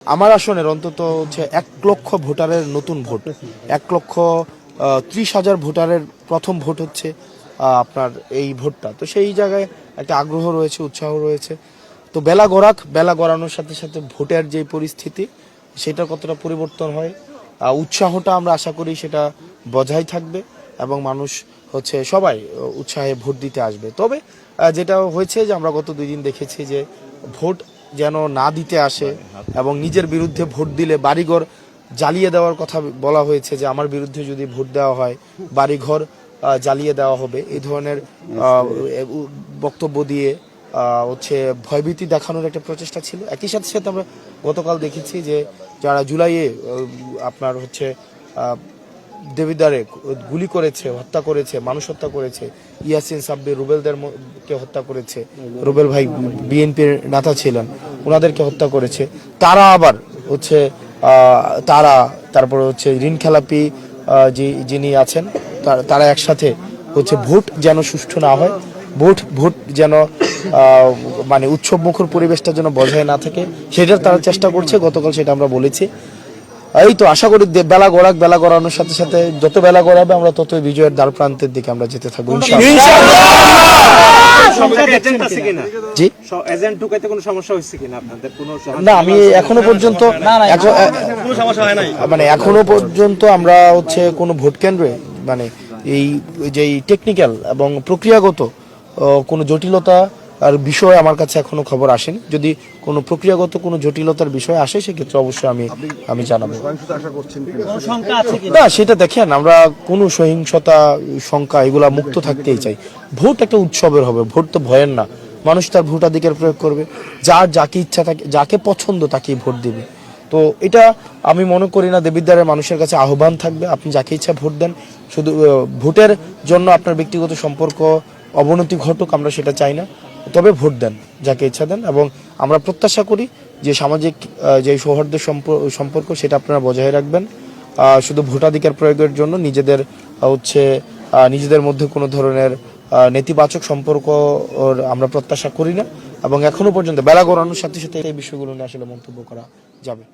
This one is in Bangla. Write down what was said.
আমার আসনের অন্তত হচ্ছে 1,00,000 ভোটারের নতুন ভোট, 1,30,000 ভোটারের প্রথম ভোট হচ্ছে আপনার এই ভোটটা। তো সেই জায়গায় একটা আগ্রহ রয়েছে, উৎসাহ রয়েছে। তো বেলা গড়ানোর সাথে সাথে ভোটের যে পরিস্থিতি সেটা কতটা পরিবর্তন হয়, উৎসাহটা আমরা আশা করি সেটা বজায় থাকবে এবং মানুষ হচ্ছে সবাই উৎসাহে ভোট দিতে আসবে। তবে যেটা হয়েছে যে আমরা গত 2 দিন দেখেছি যে ভোট যেন না দিতে আসে এবং নিজের বিরুদ্ধে ভোট দিলে বাড়িঘর জ্বালিয়ে দেওয়ার কথা বলা হয়েছে, যে আমার বিরুদ্ধে যদি ভোট দেওয়া হয় বাড়িঘর জ্বালিয়ে দেওয়া হবে, এই ধরনের বক্তব্য দিয়ে হচ্ছে ভয়ভীতি দেখানোর একটা প্রচেষ্টা ছিল। একই সাথে সাথে আমরা গতকাল দেখেছি যে যারা জুলাইয়ে আপনার হচ্ছে দেবিদারে গুলি করেছে, হত্যা করেছে, মানুষ হত্যা করেছে, ইয়াসিন সাব্বির রুবেলদেরকে হত্যা করেছে, রুবেল ভাই বিএনপির নেতা ছিলেন, ওনাদেরকে হত্যা করেছে। তারা আবার হচ্ছে তারপরে হচ্ছে ঋণ খেলাপি যিনি আছেন তারা একসাথে হচ্ছে ভোট যেন সুষ্ঠু না হয়, ভোট যেন মানে উৎসবমুখর পরিবেশটা যেন বজায় না থাকে, সেটার তারা চেষ্টা করছে। গতকাল সেটা আমরা বলেছি। এই তো আশা করি বেলা গড়ানোর সাথে সাথে যত বেলা গড়াবে আমরা ততই বিজয়ের দ্বার প্রান্তের দিকে আমরা যেতে থাকবো না। আমি এখনো পর্যন্ত এখনো পর্যন্ত আমরা হচ্ছে কোনো ভোট কেন্দ্রে মানে এই যে টেকনিক্যাল এবং প্রক্রিয়াগত কোনো জটিলতা আর বিষয় আমার কাছে এখনো খবর আসেনি। যদি কোনো প্রক্রিয়াগত কোনো জটিলতার বিষয় আসে সেক্ষেত্রে অবশ্যই আমি জানাবো। না, সেটা দেখেন, আমরা কোনো সহিংসতা শঙ্কা এগুলা মুক্ত থাকতেই চাই। ভোট একটা উৎসবের হবে, ভোট তো ভয়ের না। মানুষ তার ভোটাধিকার প্রয়োগ করবে, যাকে ইচ্ছা থাকে, যাকে পছন্দ তাকেই ভোট দিবে। তো এটা আমি মনে করি না দেবিদ্বারের মানুষের কাছে আহ্বান থাকবে আপনি যাকে ইচ্ছা ভোট দেন। শুধু ভোটের জন্য আপনার ব্যক্তিগত সম্পর্ক অবনতি ঘটুক আমরা সেটা চাই না, তবে ভোট দেন, যাকে ইচ্ছা দেন। এবং আমরা প্রত্যাশা করি যে সামাজিক যে সৌহার্দ্যের সম্পর্ক সেটা আপনারা বজায় রাখবেন। শুধু ভোটাধিকার প্রয়োগের জন্য নিজেদের মধ্যে কোনো ধরনের নেতিবাচক সম্পর্ক আমরা প্রত্যাশা করি না। এবং এখনো পর্যন্ত বেলা গড়ানোর সাথে সাথে এই বিষয়গুলো নিয়ে আসলে মন্তব্য করা যাবে।